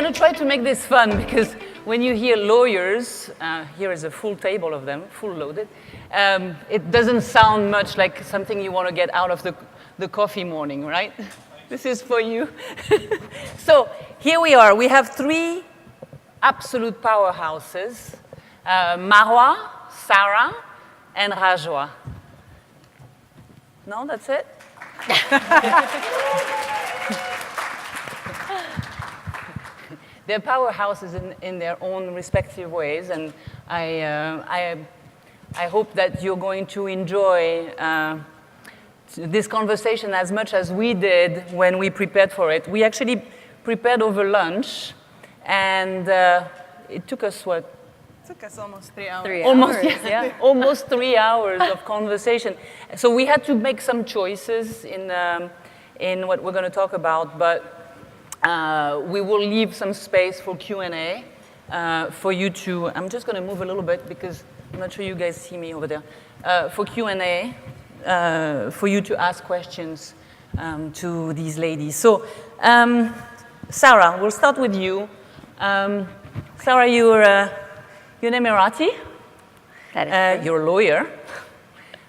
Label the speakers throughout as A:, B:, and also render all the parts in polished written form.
A: going to try to make this fun because when you hear lawyers, here is a full table of them, full loaded, it doesn't sound much like something you want to get out of the coffee morning, right? This is for you. So here we are. We have three absolute powerhouses, Marwa, Sarah, and Rajwa. No, that's it? They're powerhouses in their own respective ways, and I hope that you're going to enjoy this conversation as much as we did when we prepared for it. We actually prepared over lunch, and it took us what?
B: It took us almost 3 hours.
A: Almost 3 hours of conversation. So we had to make some choices in what we're going to talk about, but we will leave some space for Q&A for you to, I'm just going to move a little bit because I'm not sure you guys see me over there, for Q&A, for you to ask questions to these ladies. So, Sarah, we'll start with you. Sarah, you're an Emirati.
C: That is
A: you're a lawyer.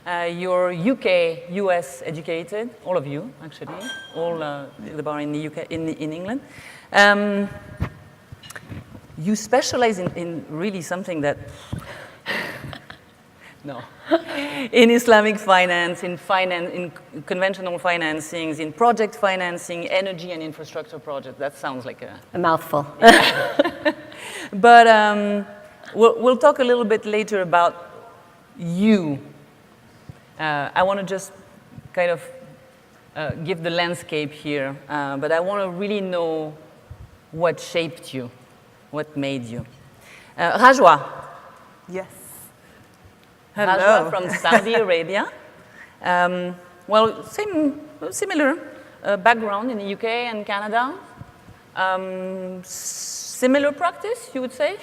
A: You're UK, US educated, all of you, actually, all the bar in the UK, in England. You specialize in really something that, no, in Islamic finance, in conventional financings, in project financing, energy and infrastructure projects. That sounds like
C: a mouthful.
A: But we'll talk a little bit later about you. I want to just kind of give the landscape here, but I want to really know what shaped you, what made you. Rajwa.
B: Yes.
A: Hello. Rajwa from Saudi Arabia. Well, similar background in the UK and Canada. Similar practice, you would say?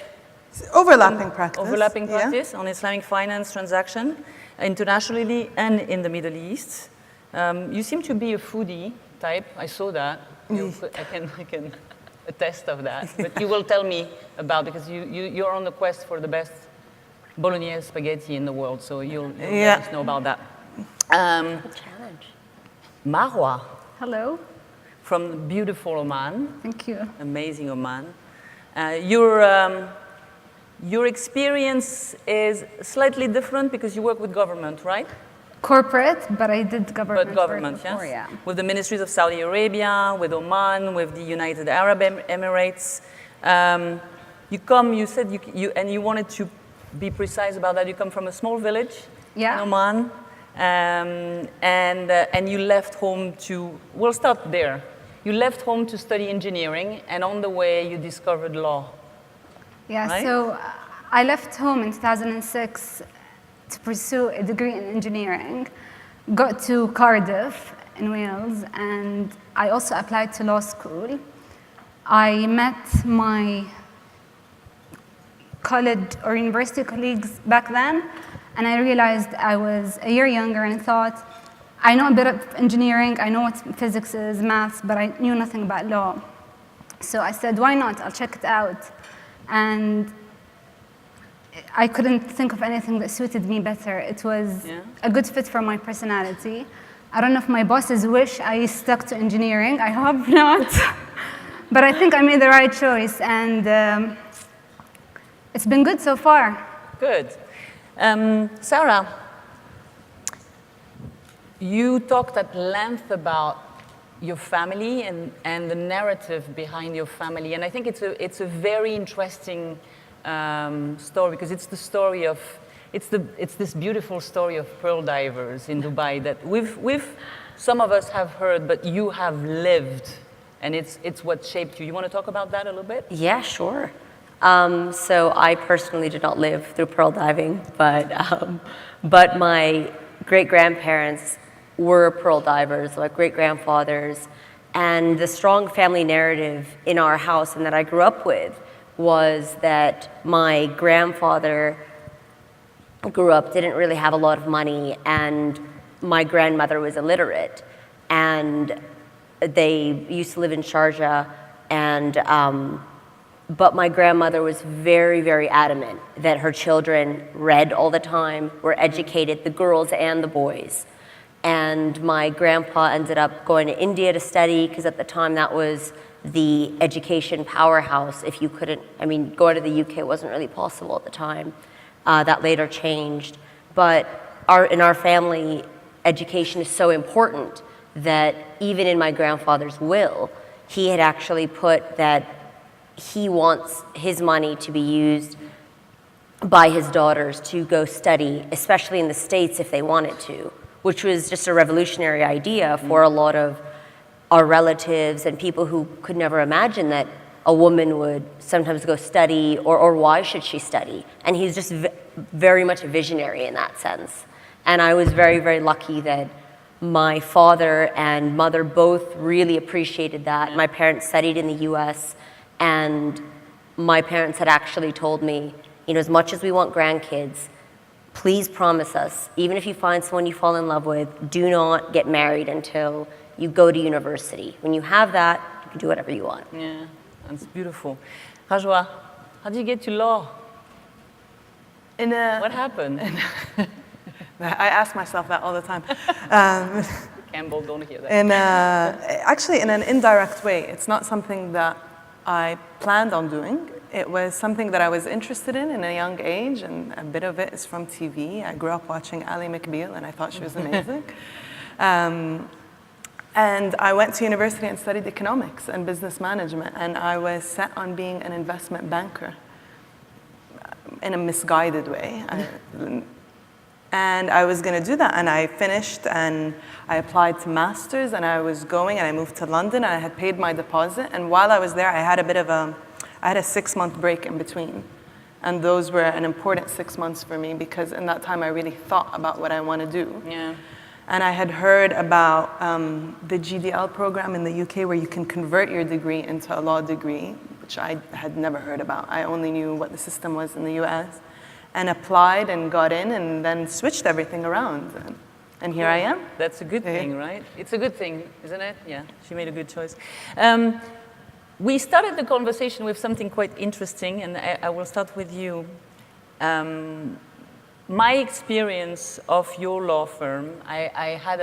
B: Overlapping practice.
A: Overlapping practice on Islamic finance transaction, internationally and in the Middle East. You seem to be a foodie type. I saw that. I can attest of that. But you will tell me about, because you're on the quest for the best bolognese spaghetti in the world. So you'll let us know about that.
C: Challenge.
A: Marwa.
D: Hello.
A: From beautiful Oman.
D: Thank you.
A: Amazing Oman. Your experience is slightly different because you work with government, right?
D: Corporate, but I did government.
A: But government,
D: before,
A: yes. With the ministries of Saudi Arabia, with Oman, with the United Arab Emirates. You said and you wanted to be precise about that. You come from a small village in Oman, and you left home to, we'll start there. You left home to study engineering, and on the way you discovered law.
D: Yeah,
A: right?
D: So I left home in 2006 to pursue a degree in engineering, got to Cardiff in Wales, and I also applied to law school. I met my college or university colleagues back then, and I realized I was a year younger and thought, I know a bit of engineering, I know what physics is, maths, but I knew nothing about law. So I said, why not? I'll check it out. And I couldn't think of anything that suited me better. It was a good fit for my personality. I don't know if my bosses wish I stuck to engineering. I hope not. But I think I made the right choice, and it's been good so far.
A: Good. Sarah, you talked at length about your family and the narrative behind your family, and I think it's a very interesting story, because it's the story of it's this beautiful story of pearl divers in Dubai that some of us have heard, but you have lived, and it's what shaped you. You want to talk about that a little bit?
C: Yeah, sure. So I personally did not live through pearl diving, but my great-grandparents were pearl divers, like great-grandfathers, and the strong family narrative in our house and that I grew up with was that my grandfather grew up, didn't really have a lot of money, and my grandmother was illiterate, and they used to live in Sharjah, and but my grandmother was very, very adamant that her children read all the time, were educated, the girls and the boys. And my grandpa ended up going to India to study, because at the time that was the education powerhouse. If you couldn't, I mean, going to the UK wasn't really possible at the time. That later changed. But in our family, education is so important that even in my grandfather's will, he had actually put that he wants his money to be used by his daughters to go study, especially in the States if they wanted to, which was just a revolutionary idea for a lot of our relatives and people who could never imagine that a woman would sometimes go study, or why should she study? And he's just very much a visionary in that sense. And I was very, very lucky that my father and mother both really appreciated that. My parents studied in the US, and my parents had actually told me, you know, as much as we want grandkids, please promise us, even if you find someone you fall in love with, do not get married until you go to university. When you have that, you can do whatever you want.
A: Yeah, that's beautiful. Rajwa, how did you get to law? What happened?
B: I ask myself that all the time.
A: Campbell, don't hear that.
B: Actually, in an indirect way. It's not something that I planned on doing. It was something that I was interested in a young age, and a bit of it is from TV. I grew up watching Ally McBeal, and I thought she was amazing. And I went to university and studied economics and business management, and I was set on being an investment banker in a misguided way. And I was going to do that, and I finished, and I applied to masters, and I was going, and I moved to London, and I had paid my deposit, and while I was there, I had a 6-month break in between, and those were an important 6 months for me, because in that time I really thought about what I want to do.
A: Yeah.
B: And I had heard about the GDL program in the UK, where you can convert your degree into a law degree, which I had never heard about. I only knew what the system was in the US. And applied and got in, and then switched everything around. And here I am.
A: That's a good thing, right? It's a good thing, isn't it? Yeah, she made a good choice. We started the conversation with something quite interesting, and I will start with you. My experience of your law firm, I had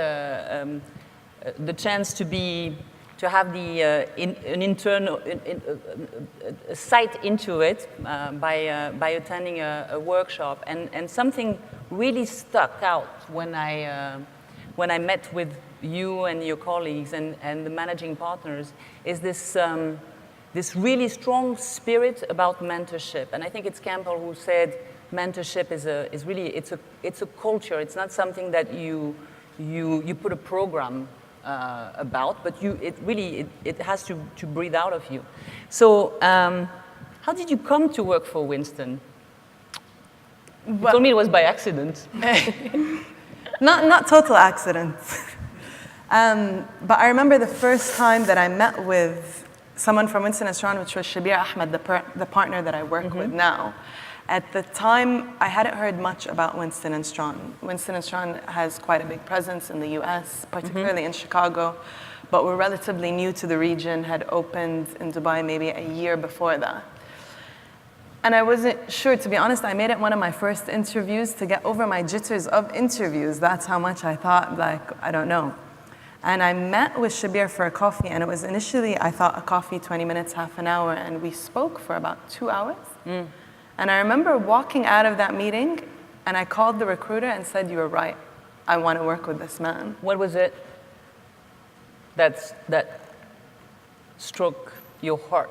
A: the chance to have an internal sight into it by attending a workshop, and something really stuck out when I met with you and your colleagues and the managing partners, is this really strong spirit about mentorship. And I think it's Campbell who said mentorship is really it's a culture. It's not something that you put a program about, but it has to breathe out of you. So how did you come to work for Winston? You told me it was by accident.
B: Not total accident. But I remember the first time that I met with someone from Winston & Strawn, which was Shabir Ahmed, the partner that I work with now. At the time, I hadn't heard much about Winston & Strawn. Winston & Strawn has quite a big presence in the US, particularly in Chicago, but we're relatively new to the region, had opened in Dubai maybe a year before that. And I wasn't sure, to be honest. I made it one of my first interviews to get over my jitters of interviews. That's how much I thought, I don't know. And I met with Shabir for a coffee, and it was initially, I thought, a coffee, 20 minutes, half an hour, and we spoke for about 2 hours. And I remember walking out of that meeting, and I called the recruiter and said, "You were right. I want to work with this man."
A: What was it that struck your heart?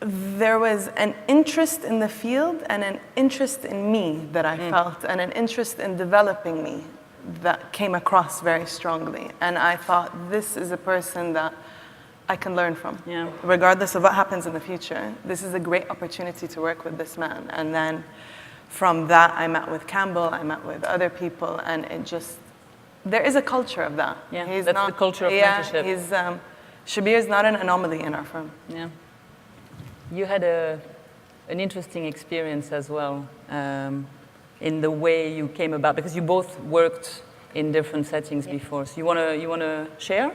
B: There was an interest in the field and an interest in me that I felt, and an interest in developing me that came across very strongly. And I thought, this is a person that I can learn from.
A: Yeah.
B: Regardless of what happens in the future, this is a great opportunity to work with this man. And then from that, I met with Campbell, I met with other people, and there is a culture of that.
A: Yeah, that's the culture of mentorship.
B: Shabir is not an anomaly in our firm.
A: Yeah. You had an interesting experience as well in the way you came about, because you both worked in different settings before. So you wanna share?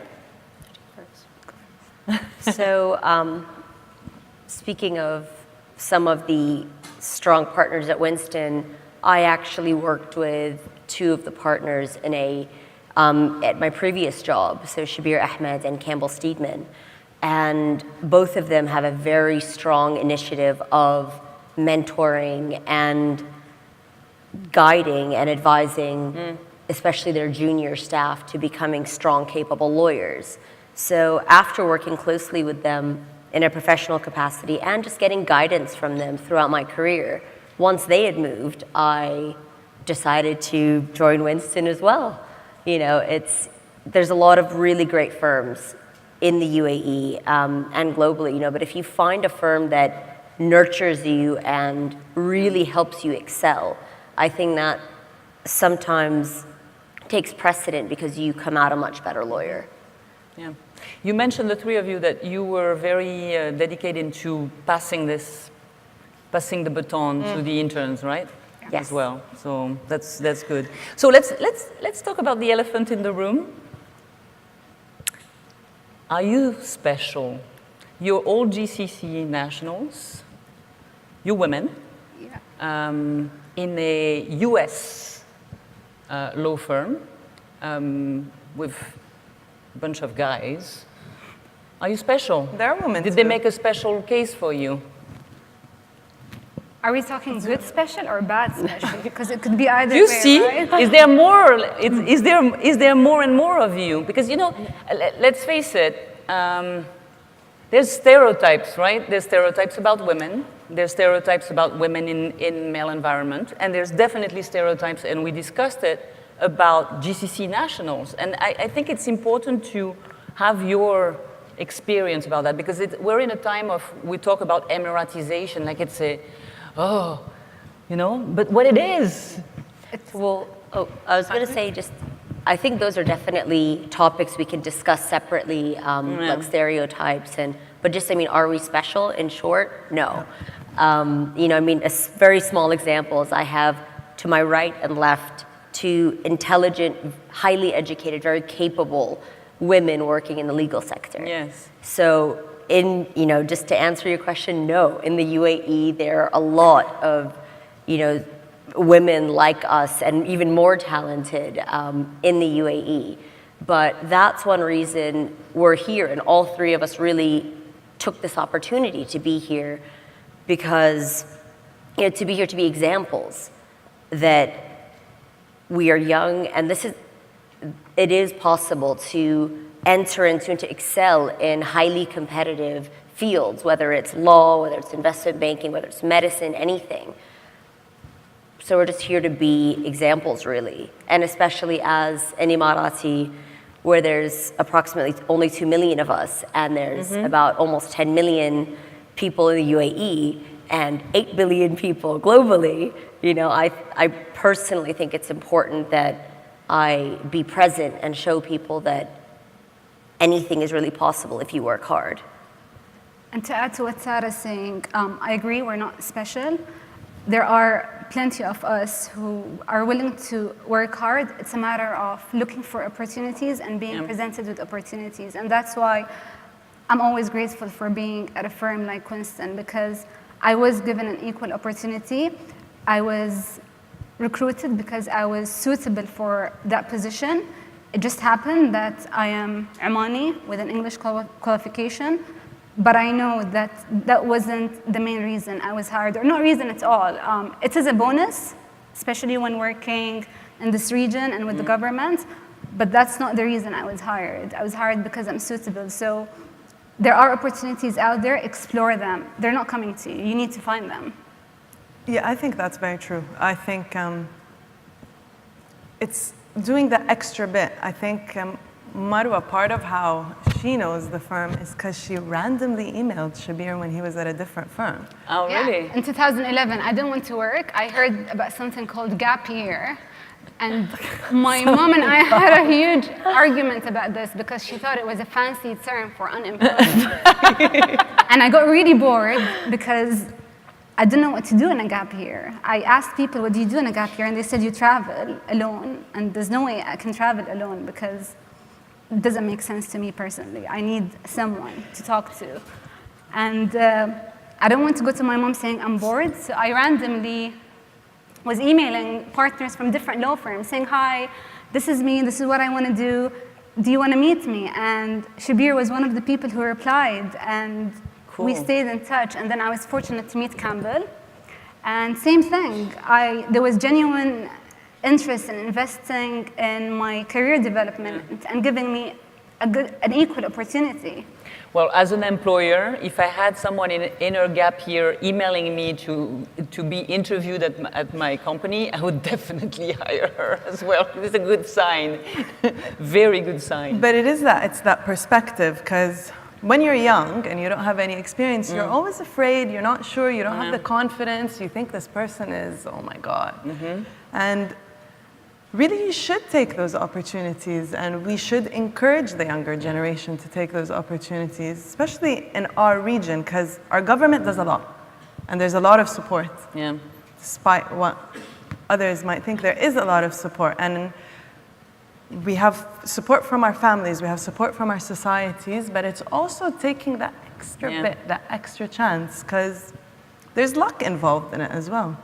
C: So speaking of some of the strong partners at Winston, I actually worked with two of the partners in at my previous job, so Shabir Ahmed and Campbell Steedman. And both of them have a very strong initiative of mentoring and guiding and advising, especially their junior staff, to becoming strong, capable lawyers. So after working closely with them in a professional capacity and just getting guidance from them throughout my career, once they had moved, I decided to join Winston as well. You know, there's a lot of really great firms in the UAE and globally, you know, but if you find a firm that nurtures you and really helps you excel, I think that sometimes takes precedent because you come out a much better lawyer.
A: Yeah. You mentioned, the three of you, that you were very dedicated to passing the baton to the interns, right?
C: Yes.
A: As well. So that's good. So let's talk about the elephant in the room. Are you special? You're all GCC nationals. You're women.
D: Yeah.
A: In a US law firm with a bunch of guys. Are you special?
B: There are women
A: Did they
B: too.
A: make a special case for you?
D: Are we talking good special or bad special? Because it could be either
A: You
D: way,
A: see,
D: right?
A: is there more? Is there more and more of you? Because, you know, let's face it. There's stereotypes, right? There's stereotypes about women. There's stereotypes about women in male environment, and there's definitely stereotypes, and we discussed it, about GCC nationals. And I think it's important to have your experience about that, because we're in a time of, we talk about Emiratization, like it's you know, but what it is.
C: Well, I was going to say I think those are definitely topics we can discuss separately, like stereotypes but just, I mean, are we special in short? No. You know, I mean, very small examples. I have to my right and left two intelligent, highly educated, very capable women working in the legal sector.
A: Yes.
C: So you know, just to answer your question, no. In the UAE, there are a lot of, you know, women like us and even more talented in the UAE. But that's one reason we're here, and all three of us really took this opportunity to be here, because, you know, to be here to be examples that we are young, and it is possible to enter into and to excel in highly competitive fields, whether it's law, whether it's investment banking, whether it's medicine, anything. So we're just here to be examples, really. And especially as an Emirati, where there's approximately only 2 million of us, and there's about almost 10 million people in the UAE, and 8 billion people globally, you know, I personally think it's important that I be present and show people that anything is really possible if you work hard.
D: And to add to what Sarah's saying, I agree, we're not special. There are plenty of us who are willing to work hard. It's a matter of looking for opportunities and being presented with opportunities. And that's why I'm always grateful for being at a firm like Winston, because I was given an equal opportunity. I was recruited because I was suitable for that position. It just happened that I am Omani with an English qualification, but I know that that wasn't the main reason I was hired, or no reason at all. It is a bonus, especially when working in this region and with the government, but that's not the reason I was hired. I was hired because I'm suitable. So there are opportunities out there, explore them. They're not coming to you, you need to find them.
B: Yeah, I think that's very true. I think it's doing the extra bit. I think Marwa, part of how she knows the firm is because she randomly emailed Shabir when he was at a different firm.
A: Oh, really?
D: Yeah. In 2011, I didn't want to work. I heard about something called gap year. And my mom and I had a huge argument about this because she thought it was a fancy term for unemployed. And I got really bored because I didn't know what to do in a gap year. I asked people, what do you do in a gap year? And they said, you travel alone. And there's no way I can travel alone because it doesn't make sense to me personally. I need someone to talk to. And I don't want to go to my mom saying I'm bored, so I randomly was emailing partners from different law firms saying, hi, this is me, this is what I want to do you want to meet me? And Shabir was one of the people who replied, and we stayed in touch, and then I was fortunate to meet Campbell. And same thing, there was genuine interest in investing in my career development and giving me an equal opportunity.
A: Well, as an employer, if I had someone in her gap year emailing me to be interviewed at my company, I would definitely hire her as well. It's a good sign, very good sign.
B: But it's that perspective, because when you're young and you don't have any experience, you're always afraid, you're not sure, you don't have the confidence, you think this person is, oh my God. And really, you should take those opportunities, and we should encourage the younger generation to take those opportunities, especially in our region, because our government does a lot, and there's a lot of support.
A: Yeah.
B: Despite what others might think, there is a lot of support, and we have support from our families, we have support from our societies, but it's also taking that extra bit, that extra chance, because there's luck involved in it as well.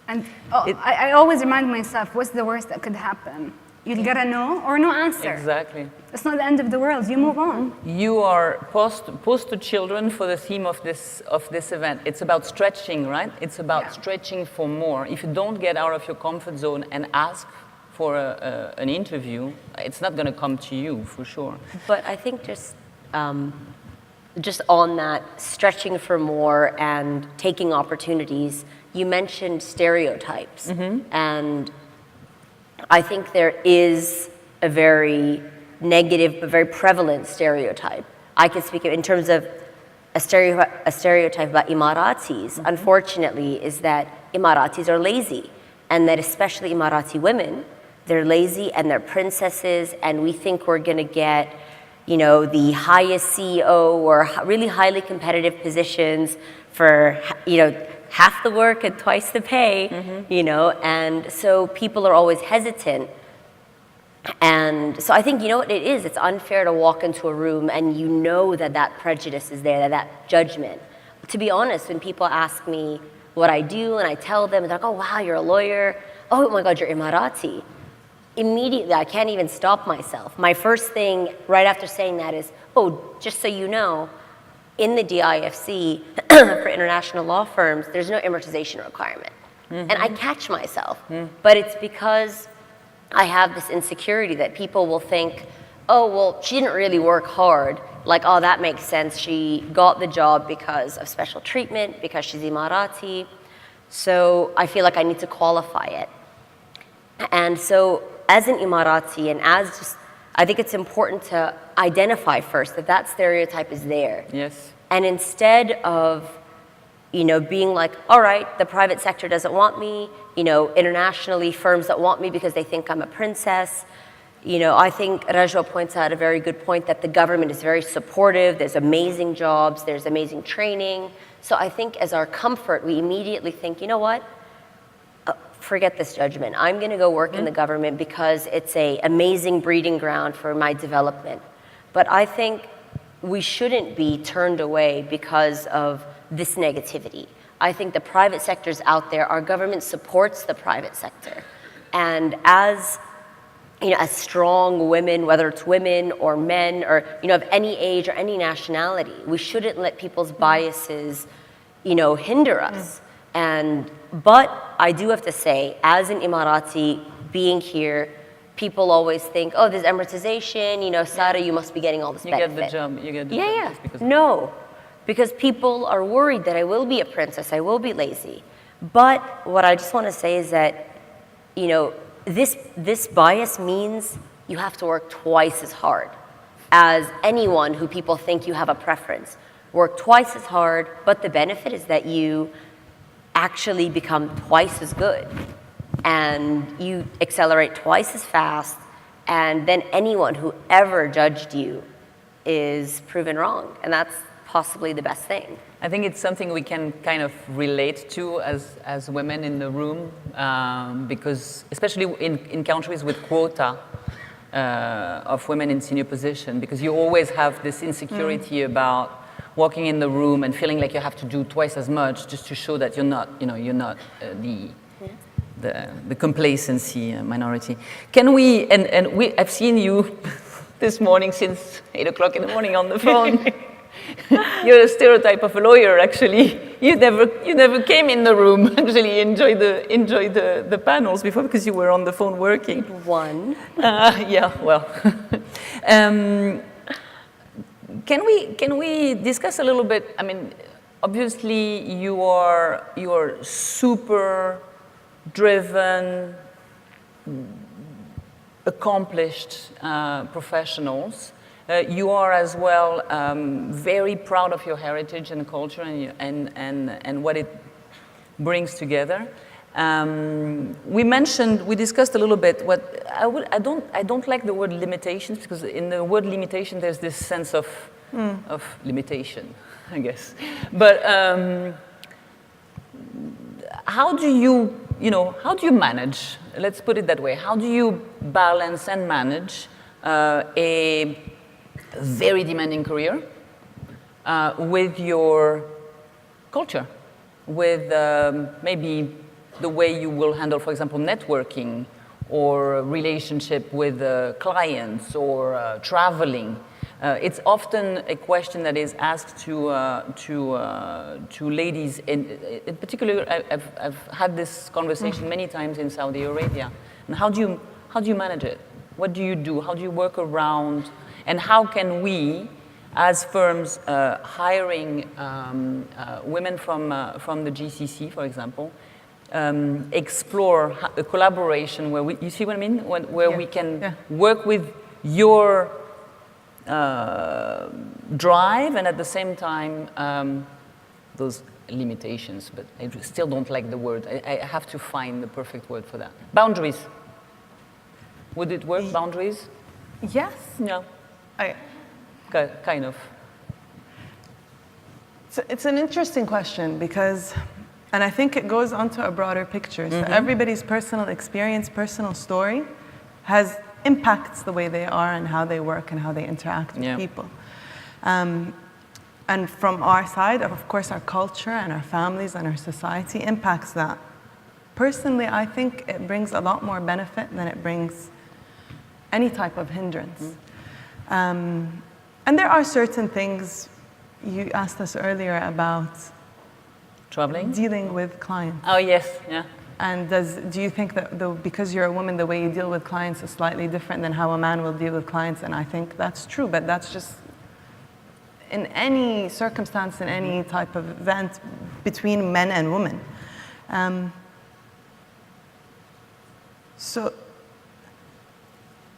D: And I always remind myself, what's the worst that could happen? You'll get a no or no answer.
A: Exactly.
D: It's not the end of the world. You move on.
A: You are poster children for the theme of this event. It's about stretching, right? It's about stretching for more. If you don't get out of your comfort zone and ask for an interview, it's not going to come to you for sure.
C: But I think just on that, stretching for more and taking opportunities, you mentioned stereotypes. And I think there is a very negative but very prevalent stereotype. I can speak in terms of a stereotype about Emiratis, unfortunately, is that Emiratis are lazy, and that especially Emirati women, they're lazy and they're princesses, and we think we're going to get, you know, the highest CEO or really highly competitive positions for, you know, half the work and twice the pay, you know, and so people are always hesitant. And so I think, you know what it is? It's unfair to walk into a room and you know that prejudice is there, that judgment. To be honest, when people ask me what I do and I tell them, they're like, oh, wow, you're a lawyer. Oh my God, you're Emirati. Immediately, I can't even stop myself. My first thing right after saying that is, oh, just so you know, in the DIFC, for international law firms, there's no amortization requirement. And I catch myself. But it's because I have this insecurity that people will think, oh, well, she didn't really work hard. Like, oh, that makes sense. She got the job because of special treatment, because she's Emirati. So I feel like I need to qualify it. And so as an Emirati and as just, I think it's important to identify first that stereotype is there.
A: Yes.
C: And instead of, you know, being like, all right, the private sector doesn't want me, you know, internationally firms that want me because they think I'm a princess. You know, I think Rajwa points out a very good point that the government is very supportive. There's amazing jobs, there's amazing training. So I think as our comfort, we immediately think, you know what? Forget this judgment. I'm going to go work in the government because it's an amazing breeding ground for my development. But I think we shouldn't be turned away because of this negativity. I think the private sector is out there. Our government supports the private sector. And as, you know, as strong women, whether it's women or men or, you know, of any age or any nationality, we shouldn't let people's biases, you know, hinder us. But I do have to say, as an Emirati being here, people always think, oh, there's amortization, you know, Sara, you must be getting all this benefit.
A: You get the job, you get the job.
C: Yeah,
A: just because
C: no, because people are worried that I will be a princess, I will be lazy. But what I just want to say is that, you know, this bias means you have to work twice as hard as anyone who people think you have a preference. Work twice as hard, but the benefit is that you actually become twice as good and you accelerate twice as fast, and then anyone who ever judged you is proven wrong, and that's possibly the best thing.
A: I think it's something we can kind of relate to as women in the room, because especially in countries with quota of women in senior position, because you always have this insecurity about, walking in the room and feeling like you have to do twice as much just to show that you're not, the complacency minority. Can we, I've seen you this morning since 8 o'clock in the morning on the phone. You're a stereotype of a lawyer, actually. You never came in the room, actually enjoy the panels before because you were on the phone working.
C: One.
A: Yeah, well. Can we discuss a little bit? I mean, obviously you are super driven, accomplished professionals. You are as well very proud of your heritage and culture and what it brings together. We discussed a little bit what I don't like the word limitations because in the word limitation there's this sense of limitation, I guess. But how do you manage? Let's put it that way. How do you balance and manage a very demanding career with your culture, with maybe the way you will handle, for example, networking or relationship with clients or traveling? It's often a question that is asked to ladies. In particular, I've had this conversation many times in Saudi Arabia. And how do you manage it? What do you do? How do you work around? And how can we, as firms hiring women from the GCC, for example, explore a collaboration where you see what I mean? Where we can work with your drive and at the same time those limitations, but I still don't like the word. I have to find the perfect word for that. Boundaries. Would it work, boundaries?
B: Yes.
A: No. Kind of.
B: It's an interesting question because, and I think it goes onto a broader picture. So everybody's personal experience, personal story impacts the way they are and how they work and how they interact with people. And from our side, of course, our culture and our families and our society impacts that. Personally, I think it brings a lot more benefit than it brings any type of hindrance. And there are certain things, you asked us earlier about
A: traveling,
B: dealing with clients.
A: Oh yes, yeah.
B: And do you think that because you're a woman, the way you deal with clients is slightly different than how a man will deal with clients? And I think that's true, but that's just in any circumstance, in any type of event between men and women. So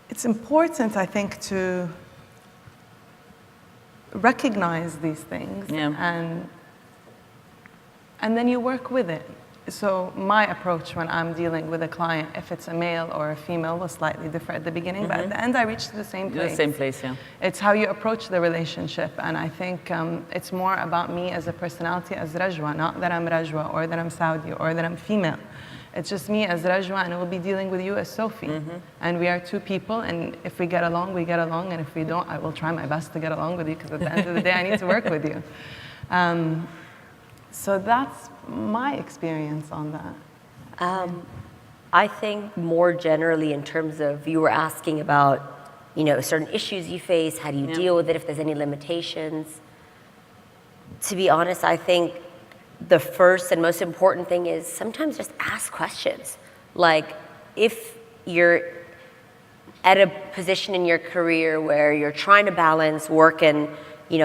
B: it's important, I think, to recognize these things and then you work with it. So my approach when I'm dealing with a client, if it's a male or a female, was slightly different at the beginning, but at the end I reached the same place.
A: The same place, yeah.
B: It's how you approach the relationship, and I think it's more about me as a personality, as Rajwa, not that I'm Rajwa or that I'm Saudi or that I'm female. It's just me as Rajwa, and I will be dealing with you as Sophie. And we are two people, and if we get along, we get along, and if we don't, I will try my best to get along with you, because at the end of the day, I need to work with you. So that's my experience on that.
C: I think more generally in terms of, you were asking about, certain issues you face, how do you deal with it, if there's any limitations. To be honest, I think the first and most important thing is sometimes just ask questions. Like, if you're at a position in your career where you're trying to balance work and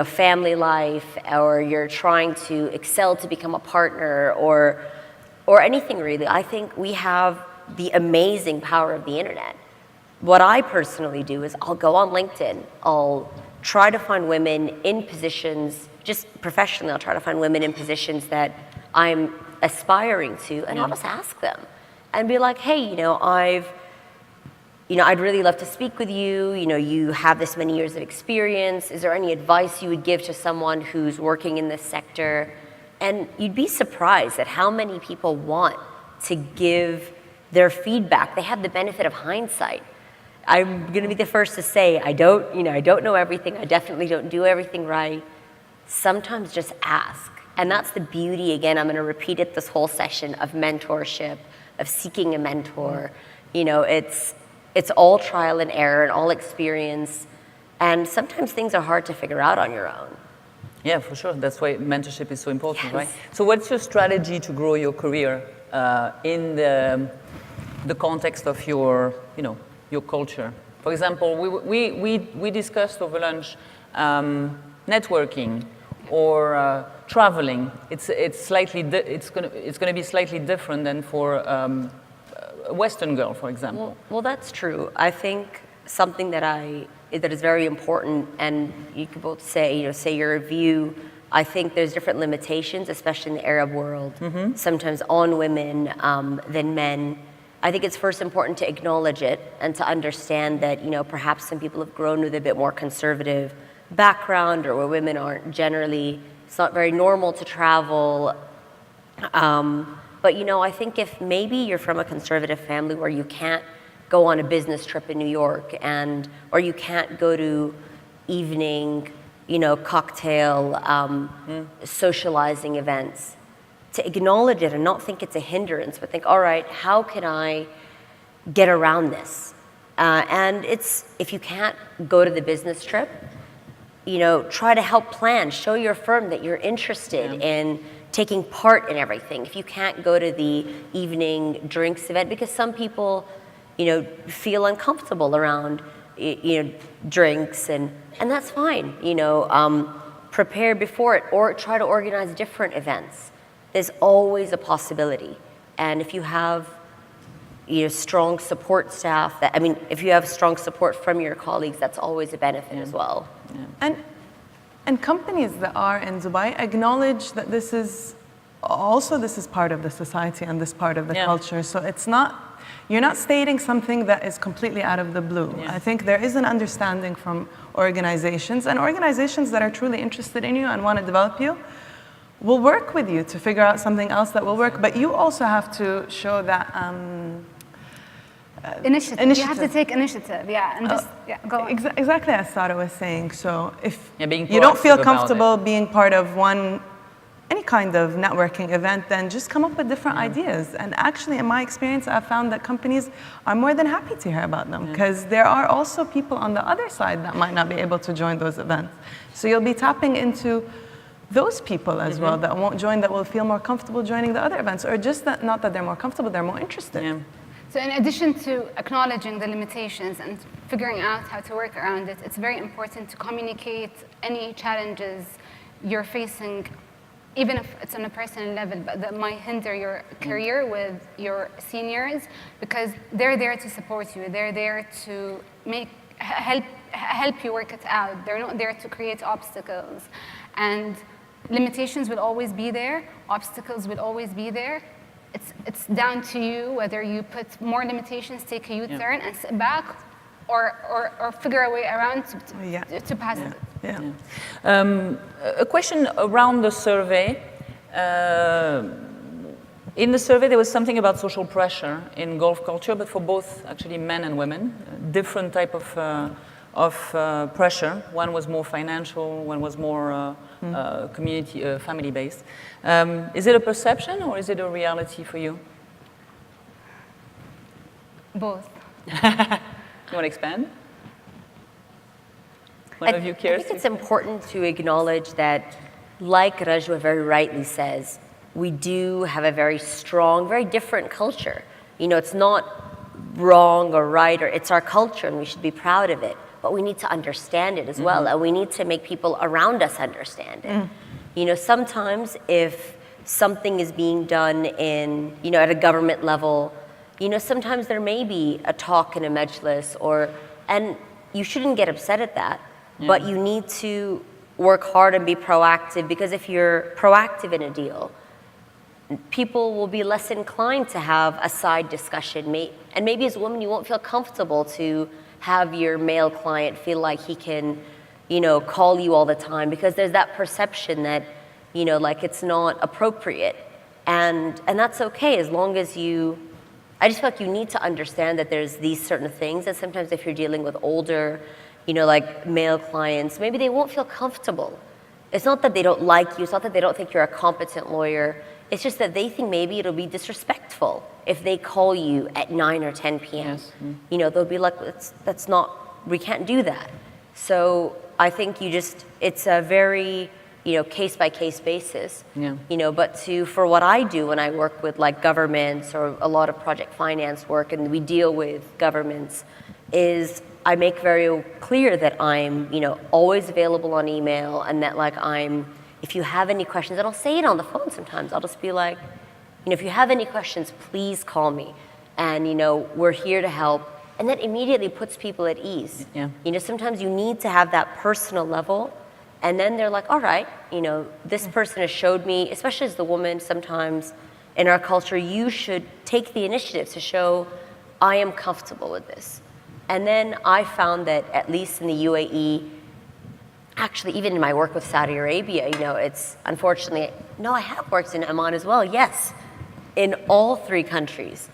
C: family life, or you're trying to excel to become a partner, or anything really, I think we have the amazing power of the internet. What I personally do is I'll go on LinkedIn, I'll try to find women in positions, just professionally, I'll try to find women in positions that I'm aspiring to, and I'll just ask them and be like, hey, I'd really love to speak with you. You have this many years of experience. Is there any advice you would give to someone who's working in this sector? And you'd be surprised at how many people want to give their feedback. They have the benefit of hindsight. I'm going to be the first to say I don't know everything. I definitely don't do everything right. sometimes just ask. And that's the beauty, again, I'm gonna repeat it this whole session, of mentorship, of seeking a mentor. You know, it's all trial and error and all experience. And sometimes things are hard to figure out on your own.
A: Yeah, for sure. That's why mentorship is so important,
C: Yes.
A: right? So what's your strategy to grow your career in the context of your, you know, your culture? For example, we discussed over lunch networking or traveling. It's going to be slightly different than for a Western girl, for example.
C: Well, that's true. I think something that is very important, and you could both say, you know, say your view. I think there's different limitations, especially in the Arab world, sometimes on women than men. I think it's first important to acknowledge it and to understand that, you know, perhaps some people have grown with a bit more conservative background, or where women aren't generally, it's not very normal to travel. But, you know, I think if maybe you're from a conservative family where you can't go on a business trip in New York, or you can't go to evening, you know, cocktail socializing events, to acknowledge it and not think it's a hindrance, but think, all right, how can I get around this? And if you can't go to the business trip, you know, try to help plan, show your firm that you're interested in taking part in everything. If you can't go to the evening drinks event, because some people, you know, feel uncomfortable around, you know, drinks, and that's fine, you know, prepare before it, or try to organize different events. There's always a possibility. And if you have, you know, strong support staff, if you have strong support from your colleagues, that's always a benefit as well.
B: And companies that are in Dubai acknowledge that this is part of the society and this part of the culture. So it's not, you're not stating something that is completely out of the blue. I think there is an understanding from organizations, and organizations that are truly interested in you and want to develop you will work with you to figure out something else that will work. But you also have to show that
D: initiative. You have to take initiative, and just go on.
B: Exactly as Sarah was saying. So if
A: being
B: you don't feel
A: proactive about
B: comfortable being part of any kind of networking event, then just come up with different ideas. And actually, in my experience, I've found that companies are more than happy to hear about them, because there are also people on the other side that might not be able to join those events. So you'll be tapping into those people as well that won't join, that will feel more comfortable joining the other events, or just that, not that they're more comfortable, they're more interested.
D: So in addition to acknowledging the limitations and figuring out how to work around it, it's very important to communicate any challenges you're facing, even if it's on a personal level, but that might hinder your career, with your seniors, because they're there to support you. They're there to help you work it out. They're not there to create obstacles. And limitations will always be there. Obstacles will always be there. It's down to you whether you put more limitations, take a U-turn, and sit back, or figure a way around to pass it.
A: A question around the survey. In the survey, there was something about social pressure in Gulf culture, but for both actually men and women, different type of pressure. One was more financial, one was more community, family-based. Is it a perception or is it a reality for you?
D: Both.
A: You want to expand? One of you cares?
C: I think it's important to acknowledge that, like Rajwa very rightly says, we do have a very strong, very different culture. You know, it's not wrong or right, or it's our culture and we should be proud of it. But we need to understand it as well, and we need to make people around us understand it. You know, sometimes if something is being done in, you know, at a government level, you know, sometimes there may be a talk in a majlis, and you shouldn't get upset at that, but you need to work hard and be proactive, because if you're proactive in a deal, people will be less inclined to have a side discussion. And maybe as a woman, you won't feel comfortable to have your male client feel like he can, you know, call you all the time, because there's that perception that, you know, like it's not appropriate. And that's okay, as long as I just feel like you need to understand that there's these certain things, and sometimes if you're dealing with older, you know, like male clients, maybe they won't feel comfortable It's not that they don't like you. It's not that they don't think you're a competent lawyer. It's just that they think maybe it'll be disrespectful if they call you at 9 or 10 p.m.
A: Yes.
C: You know, they'll be like, that's not, we can't do that. So I think it's a very, you know, case-by-case basis.
A: Yeah.
C: You know, but for what I do when I work with like governments or a lot of project finance work and we deal with governments is I make very clear that I'm, you know, always available on email and that like if you have any questions, and I'll say it on the phone sometimes, I'll just be like, you know, if you have any questions, please call me. And, you know, we're here to help. And that immediately puts people at ease.
A: Yeah.
C: You know, sometimes you need to have that personal level. And then they're like, all right, you know, this person has showed me, especially as the woman, sometimes in our culture, you should take the initiative to show I am comfortable with this. And then I found that at least in the UAE, actually even in my work with Saudi Arabia, you know, it's unfortunately, no, I have worked in Oman as well, yes. In all 3 countries,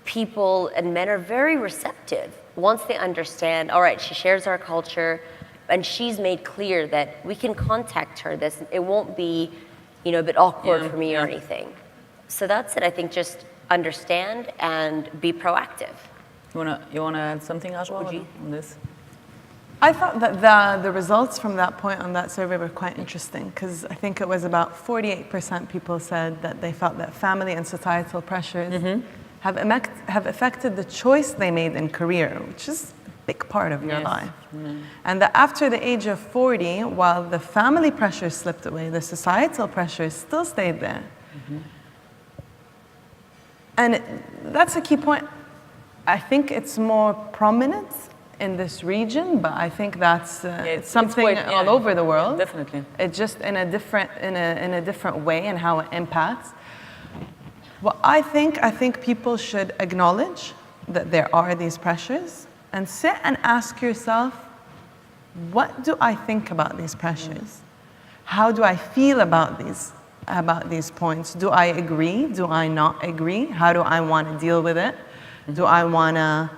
C: people and men are very receptive once they understand, all right, she shares our culture, and she's made clear that we can contact her. It won't be, you know, a bit awkward for me or anything. So that's it. I think just understand and be proactive.
A: You wanna add something, Ajwa,
C: Would you?
A: on this?
B: I thought that the results from that point on that survey were quite interesting because I think it was about 48% people said that they felt that family and societal pressures have affected the choice they made in career, which is a big part of your life. And that after the age of 40, while the family pressures slipped away, the societal pressures still stayed there. And that's a key point. I think it's more prominent in this region, but I think that's it's something all over the world.
A: Definitely.
B: It's just in a different way and how it impacts. Well, I think people should acknowledge that there are these pressures and sit and ask yourself, what do I think about these pressures? How do I feel about these points? Do I agree? Do I not agree? How do I want to deal with it? Do I want to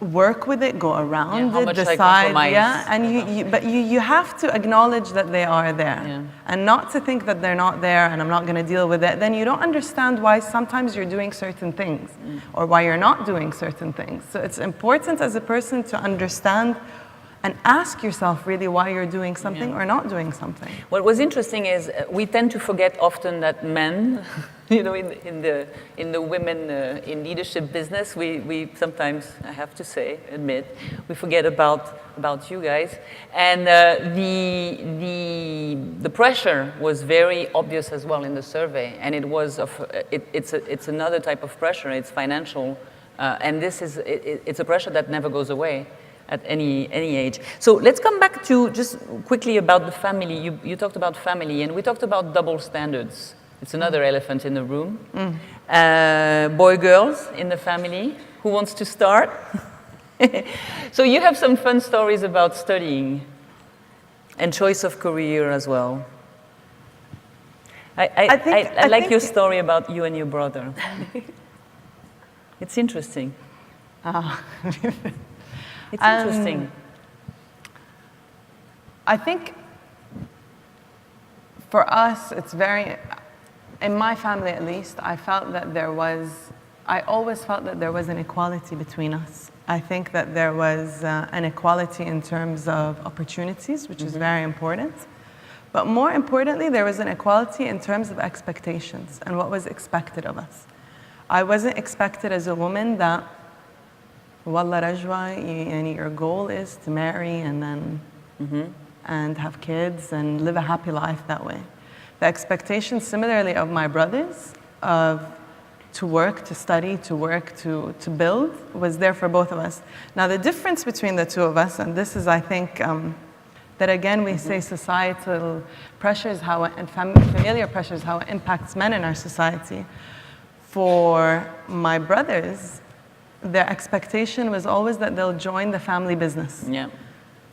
B: work with it, go around
A: how
B: it,
A: much I
B: decide,
A: compromise.
B: and but you have to acknowledge that they are there, and not to think that they're not there and I'm not going to deal with it. Then you don't understand why sometimes you're doing certain things, or why you're not doing certain things. So it's important as a person to understand and ask yourself really why you're doing something or not doing something.
A: What was interesting is we tend to forget often that men, you know, in the women in leadership business, we sometimes, I have to say, admit, we forget about you guys, and the pressure was very obvious as well in the survey, and it was it's another type of pressure. It's financial, and it's a pressure that never goes away at any age. So let's come back to just quickly about the family. You talked about family, and we talked about double standards. It's another elephant in the room. Boy, girls in the family. Who wants to start? So you have some fun stories about studying and choice of career as well. I like your story about you and your brother. It's interesting. It's interesting.
B: I think for us, it's very, in my family at least, I always felt that there was an equality between us. I think that there was an equality in terms of opportunities, which is very important. But more importantly, there was an equality in terms of expectations and what was expected of us. I wasn't expected as a woman that, Wallah Rajwa, your goal is to marry and then and have kids and live a happy life that way. The expectations similarly of my brothers to work, to study, to work, to build was there for both of us. Now the difference between the two of us, and this is I think that again we say societal pressures and familiar pressures, how it impacts men in our society. For my brothers, their expectation was always that they'll join the family business.
A: Yeah.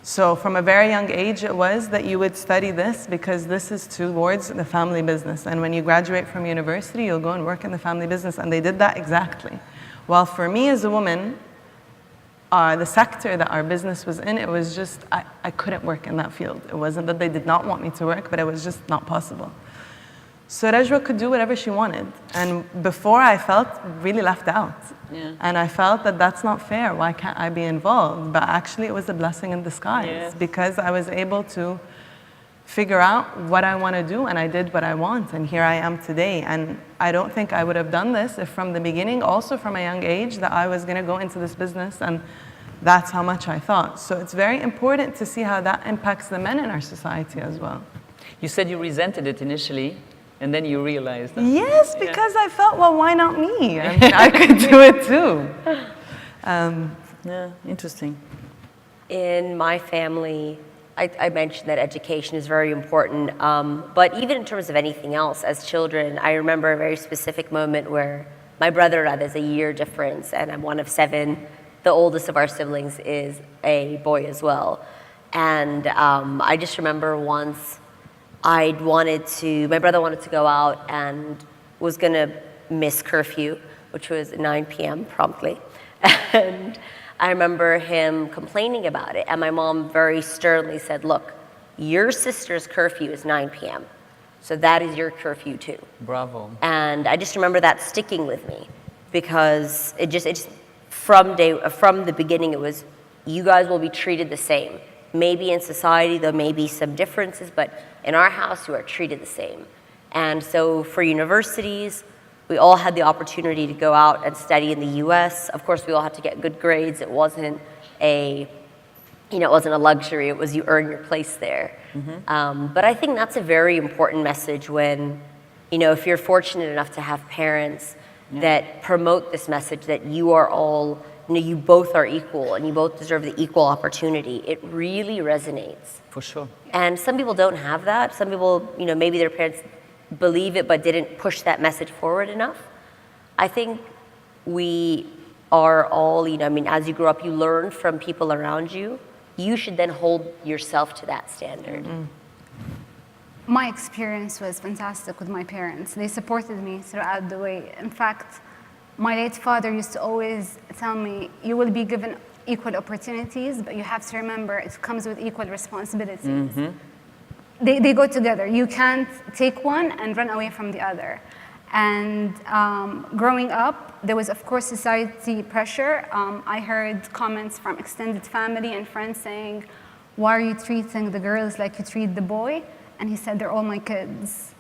B: So from a very young age, it was that you would study this because this is towards the family business. And when you graduate from university, you'll go and work in the family business. And they did that exactly. While for me as a woman, the sector that our business was in, it was just, I couldn't work in that field. It wasn't that they did not want me to work, but it was just not possible. So Rajwa could do whatever she wanted. And before I felt really left out.
A: Yeah.
B: And I felt that that's not fair. Why can't I be involved? But actually it was a blessing in disguise
A: Yes.
B: because I was able to figure out what I want to do, and I did what I want, and here I am today. And I don't think I would have done this if from the beginning, also from a young age, that I was going to go into this business, and that's how much I thought. So it's very important to see how that impacts the men in our society as well.
A: You said you resented it initially, and then you realized that.
B: Yes, because I felt, well, why not me? I mean, I could do it too.
A: Yeah, interesting.
C: In my family, I mentioned that education is very important, but even in terms of anything else, as children, I remember a very specific moment where my brother and I, there's a year difference, and I'm one of 7. The oldest of our siblings is a boy as well. And I just remember once my brother wanted to go out and was gonna miss curfew, which was 9 p.m. promptly. And I remember him complaining about it, and my mom very sternly said, look, your sister's curfew is 9 p.m., so that is your curfew too.
A: Bravo.
C: And I just remember that sticking with me, because it just from the beginning, it was, you guys will be treated the same. Maybe in society there may be some differences, but in our house you are treated the same. And so for universities, we all had the opportunity to go out and study in the US. Of course, we all had to get good grades. It wasn't a luxury. It was you earn your place there. Mm-hmm. But I think that's a very important message when, if you're fortunate enough to have parents that promote this message that you are all, you both are equal and you both deserve the equal opportunity. It really resonates.
A: For sure.
C: And some people don't have that. Some people, maybe their parents believe it but didn't push that message forward enough. I think we are all, as you grow up, you learn from people around you. You should then hold yourself to that standard. Mm-hmm.
D: My experience was fantastic with my parents. They supported me throughout the way. In fact, my late father used to always tell me, you will be given equal opportunities, but you have to remember it comes with equal responsibilities. Mm-hmm. They go together. You can't take one and run away from the other. And growing up, there was, of course, society pressure. I heard comments from extended family and friends saying, why are you treating the girls like you treat the boy? And he said, they're all my kids.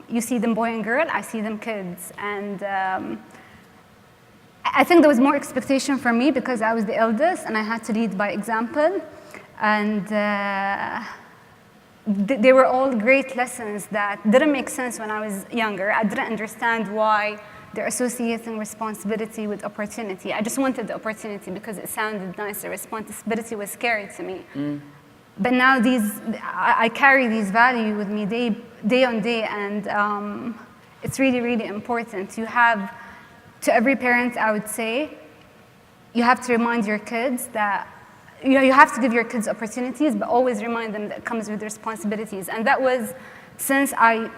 D: You see them boy and girl, I see them kids. And I think there was more expectation from me because I was the eldest and I had to lead by example. And they were all great lessons that didn't make sense when I was younger. I didn't understand why they're associating responsibility with opportunity. I just wanted the opportunity because it sounded nice. The responsibility was scary to me. Mm. But now I carry these values with me day on day, and it's really, really important. To every parent, I would say, you have to remind your kids that you have to give your kids opportunities, but always remind them that it comes with responsibilities. And that was since I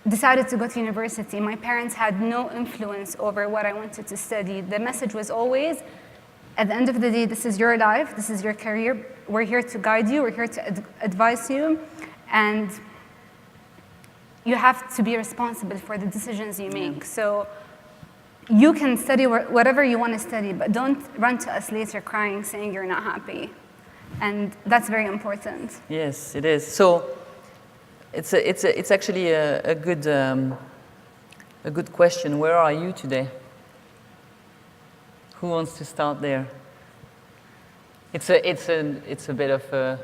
D: decided to go to university. My parents had no influence over what I wanted to study. The message was always, at the end of the day, this is your life, this is your career. We're here to guide you, we're here to advise you, and you have to be responsible for the decisions you make. So you can study whatever you want to study, but don't run to us later crying, saying you're not happy. And that's very important.
A: Yes, it is. So it's actually a good question. Where are you today? Who wants to start there? It's a bit of a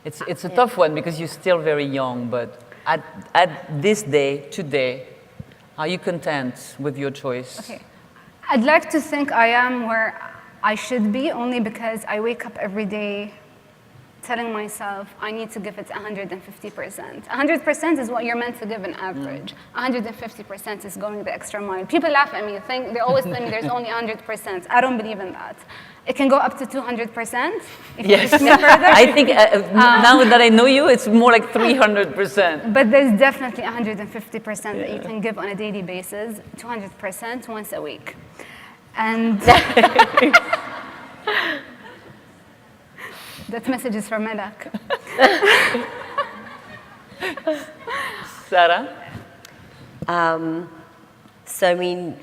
A: it's a tough one because you're still very young. But at this day, today, are you content with your choice?
D: Okay, I'd like to think I am where I should be, only because I wake up every day telling myself I need to give it 150%. 100% is what you're meant to give on average. 150% is going the extra mile. People laugh at me, they always tell me there's only 100%. I don't believe in that. It can go up to 200% if you push it further.
A: I think now that I know you, it's more like 300%.
D: But there's definitely 150% that you can give on a daily basis, 200% once a week. And that message is from Malak.
A: Sarah?
C: So, I mean,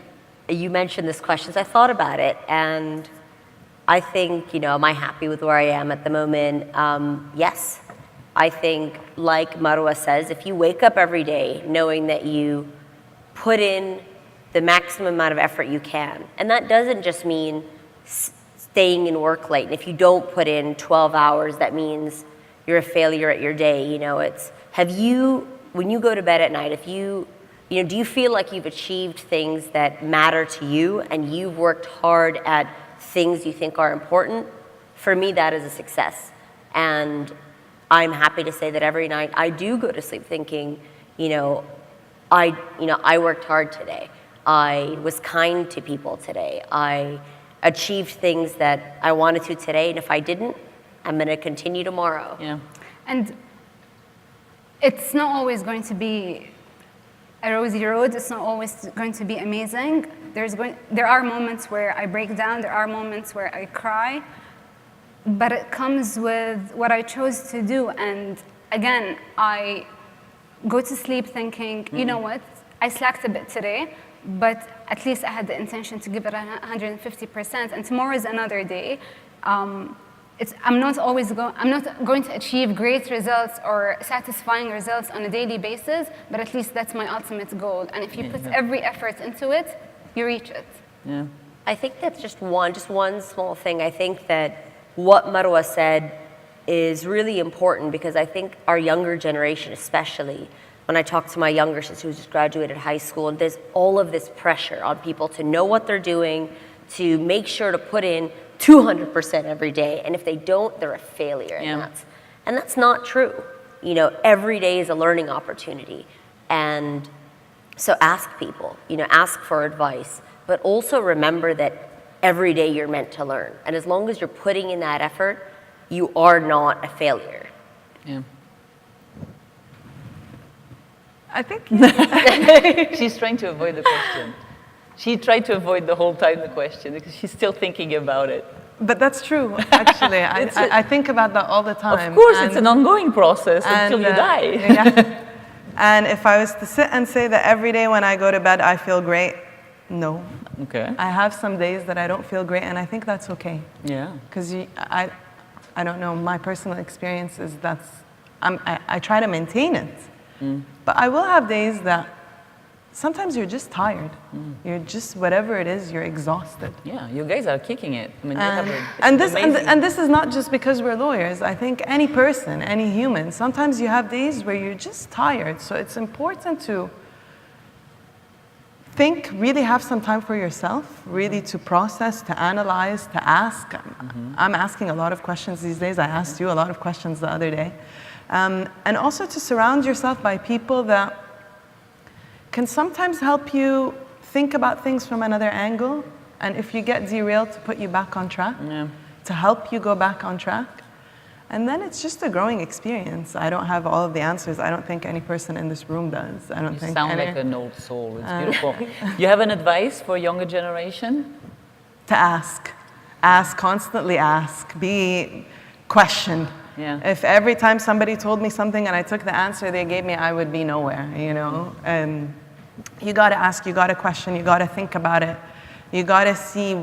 C: you mentioned this question, so I thought about it, and I think, am I happy with where I am at the moment? Yes. I think, like Marwa says, if you wake up every day knowing that you put in the maximum amount of effort you can, and that doesn't just mean staying in work late, and if you don't put in 12 hours, that means you're a failure at your day. When you go to bed at night, do you feel like you've achieved things that matter to you and you've worked hard at things you think are important? For me, that is a success. And I'm happy to say that every night I do go to sleep thinking, I worked hard today. I was kind to people today. I achieved things that I wanted to today, and if I didn't, I'm going to continue tomorrow.
A: Yeah.
D: And it's not always going to be a rosy road. It's not always going to be amazing. There are moments where I break down. There are moments where I cry. But it comes with what I chose to do. And again, I go to sleep thinking, you know what? I slacked a bit today, but at least I had the intention to give it 150%. And tomorrow is another day. I'm not going to achieve great results or satisfying results on a daily basis, but at least that's my ultimate goal. And if you put every effort into it, you reach it.
A: Yeah.
C: I think that's just one small thing. I think that what Marwa said is really important because I think our younger generation, especially, when I talk to my younger sister who just graduated high school, and there's all of this pressure on people to know what they're doing, to make sure to put in 200% every day, and if they don't, they're a failure.
A: Yeah.
C: And that's not true. Every day is a learning opportunity. And so ask people, ask for advice, but also remember that every day you're meant to learn. And as long as you're putting in that effort, you are not a failure.
A: Yeah.
B: I think
A: She's trying to avoid the question. She tried to avoid the whole time the question because she's still thinking about it.
B: But that's true, actually. I think about that all the time.
A: Of course, it's an ongoing process until you die.
B: Yeah. And if I was to sit and say that every day when I go to bed I feel great, no.
A: Okay.
B: I have some days that I don't feel great, and I think that's okay.
A: Yeah.
B: Because I don't know, my personal experience is I try to maintain it. But I will have days that sometimes you're just tired. You're just, whatever it is, you're exhausted.
A: Yeah, you guys are kicking it. I mean, you have
B: And this is not just because we're lawyers. I think any person, any human, sometimes you have days where you're just tired. So it's important to think, really have some time for yourself, really to process, to analyze, to ask. I'm asking a lot of questions these days. I asked you a lot of questions the other day. And also to surround yourself by people that can sometimes help you think about things from another angle. And if you get derailed, to put you back on track, to help you go back on track. And then it's just a growing experience. I don't have all of the answers. I don't think any person in this room does. I don't think
A: sound like an old soul. It's beautiful. You have an advice for younger generation?
B: To ask. Ask, constantly ask. Be questioned.
A: Yeah.
B: If every time somebody told me something and I took the answer they gave me, I would be nowhere, And you gotta ask, you gotta question, you gotta think about it. You gotta see,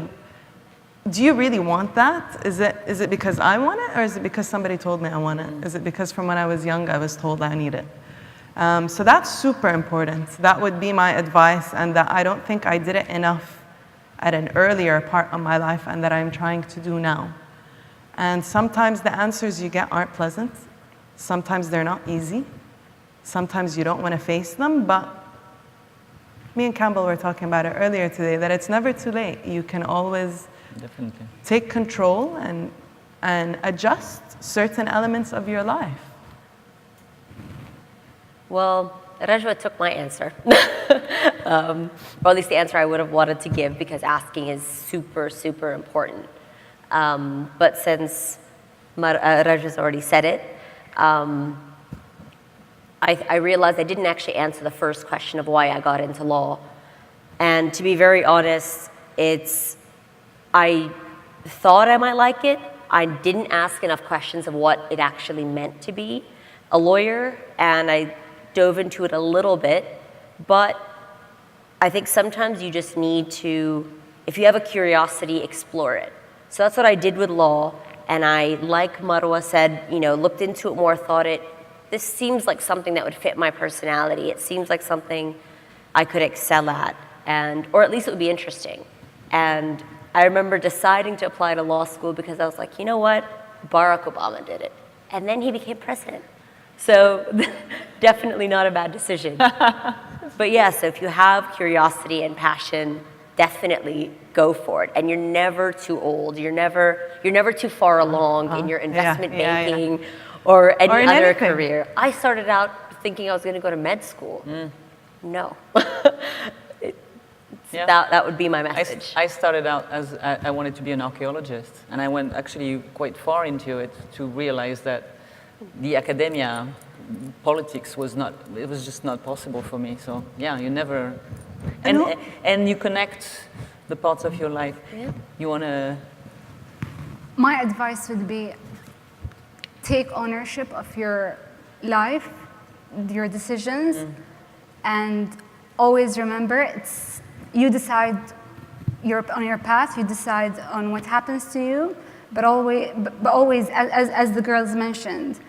B: do you really want that? Is it because I want it, or is it because somebody told me I want it? Is it because from when I was young I was told I need it? So that's super important. That would be my advice, and that I don't think I did it enough at an earlier part of my life, and that I'm trying to do now. And sometimes the answers you get aren't pleasant. Sometimes they're not easy. Sometimes you don't want to face them, but me and Campbell were talking about it earlier today, that it's never too late. You can always
A: Definitely.
B: take control and adjust certain elements of your life.
C: Well, Rajwa took my answer. Or at least the answer I would have wanted to give, because asking is super, super important. But since Rajwa's already said it, I realized I didn't actually answer the first question of why I got into law. And to be very honest, I thought I might like it. I didn't ask enough questions of what it actually meant to be a lawyer, and I dove into it a little bit, but I think sometimes you just need to, if you have a curiosity, explore it. So that's what I did with law, and I, like Marwa said, looked into it more, thought this seems like something that would fit my personality. It seems like something I could excel at, or at least it would be interesting. And I remember deciding to apply to law school because I was like, you know what? Barack Obama did it. And then he became president. So definitely not a bad decision. But yeah, so if you have curiosity and passion, definitely go for it. And you're never too old. You're never too far along in your investment banking or any other career. I started out thinking I was going to go to med school. No. That would be my message.
A: I started out as I wanted to be an archaeologist, and I went actually quite far into it to realize that the academia, politics was just not possible for me. So yeah, you never, and you connect the parts of your life. Yeah. You want to.
D: My advice would be take ownership of your life, your decisions, and always remember you decide on your path, you decide on what happens to you, but always as the girls mentioned,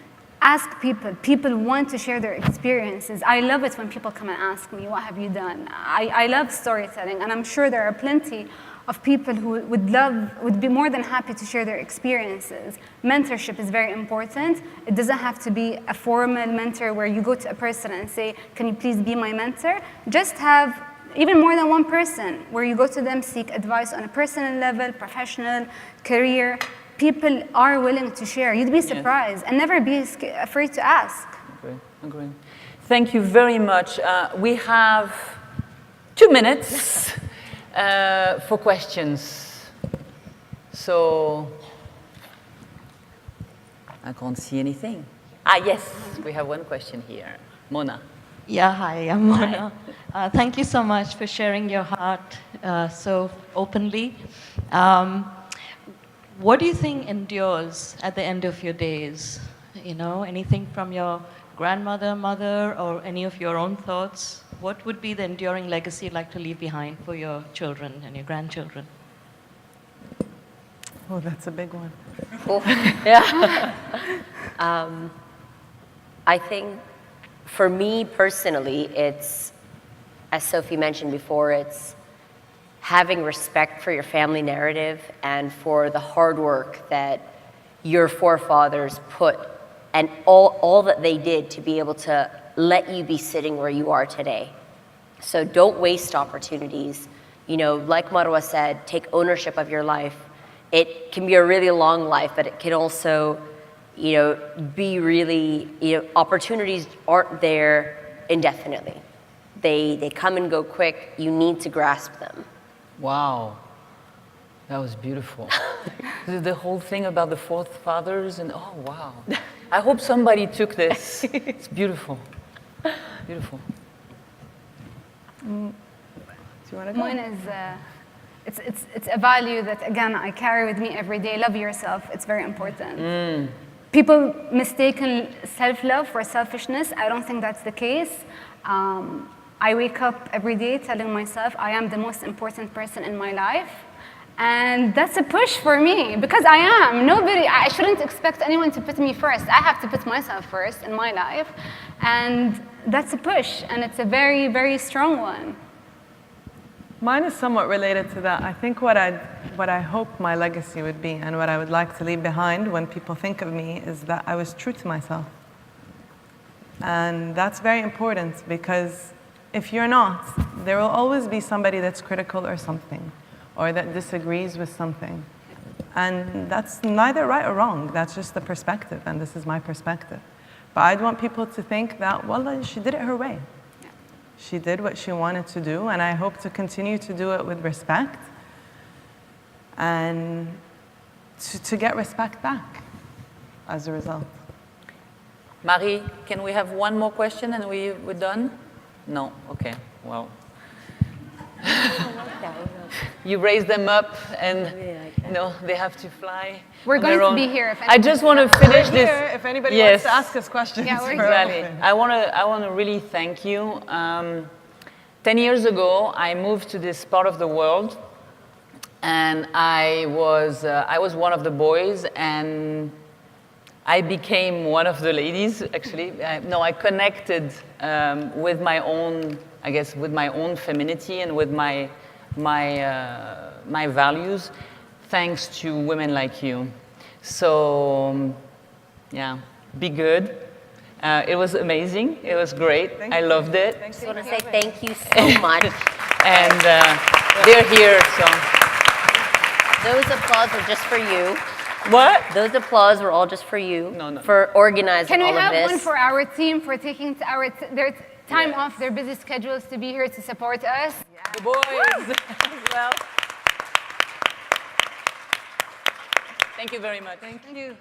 D: ask people. People want to share their experiences. I love it when people come and ask me, what have you done? I love storytelling, and I'm sure there are plenty of people who would be more than happy to share their experiences. Mentorship is very important. It doesn't have to be a formal mentor where you go to a person and say, can you please be my mentor? Just have even more than one person where you go to them, seek advice on a personal level, professional, career. People are willing to share. You'd be surprised, and never be afraid to ask.
A: Agree. Thank you very much. We have 2 minutes for questions. So, I can't see anything. Yes, we have one question here. Mona.
E: Yeah, hi, I'm Mona. Thank you so much for sharing your heart so openly. What do you think endures at the end of your days? Anything from your grandmother, mother, or any of your own thoughts? What would be the enduring legacy you'd like to leave behind for your children and your grandchildren?
B: Oh, that's a big one.
C: Yeah. I think for me personally, it's, as Sophie mentioned before, it's having respect for your family narrative and for the hard work that your forefathers put and all that they did to be able to let you be sitting where you are today. So don't waste opportunities. Like Marwa said, take ownership of your life. It can be a really long life, but it can also, be really, opportunities aren't there indefinitely. They come and go quick. You need to grasp them.
A: Wow, that was beautiful. The whole thing about the forefathers and oh wow. I hope somebody took this. It's beautiful, beautiful.
B: Do you want to go?
D: Mine is, it's a value that again I carry with me every day. Love yourself. It's very important. People mistaken self-love for selfishness. I don't think that's the case. I wake up every day telling myself I am the most important person in my life. And that's a push for me because I am. I shouldn't expect anyone to put me first. I have to put myself first in my life. And that's a push, and it's a very, very strong one.
B: Mine is somewhat related to that. I think what I hope my legacy would be and what I would like to leave behind when people think of me is that I was true to myself. And that's very important because if you're not, there will always be somebody that's critical or something, or that disagrees with something. And that's neither right or wrong. That's just the perspective, and this is my perspective. But I'd want people to think that, well, she did it her way. She did what she wanted to do, and I hope to continue to do it with respect and to get respect back as a result.
A: Marie, can we have one more question and we're done? No? Okay, well. You raise them up, and they have to fly.
D: We're
A: on
D: going
A: their
D: to
A: own.
D: be here if
A: I just want to finish this.
B: Here, if anybody
A: Yes.
B: wants to ask us questions.
D: Yeah, we're
B: we're
A: Exactly.
B: open.
A: I want to really thank you. 10 years ago, I moved to this part of the world, and I was one of the boys, and I became one of the ladies. Actually, I connected with my own, I guess, with my own femininity and with my values, thanks to women like you. So, yeah, be good. It was amazing. It was great. I loved it.
C: I just want to say thank you so much.
A: And they're here, so.
C: Those applause were just for you.
A: What?
C: Those applause were all just for you.
A: No.
C: For organizing
D: Can we
C: all of
D: have
C: this.
D: one for our team for taking their time off their busy schedules to be here to support us?
A: The boys as well. Thank you very much.
B: Thank you.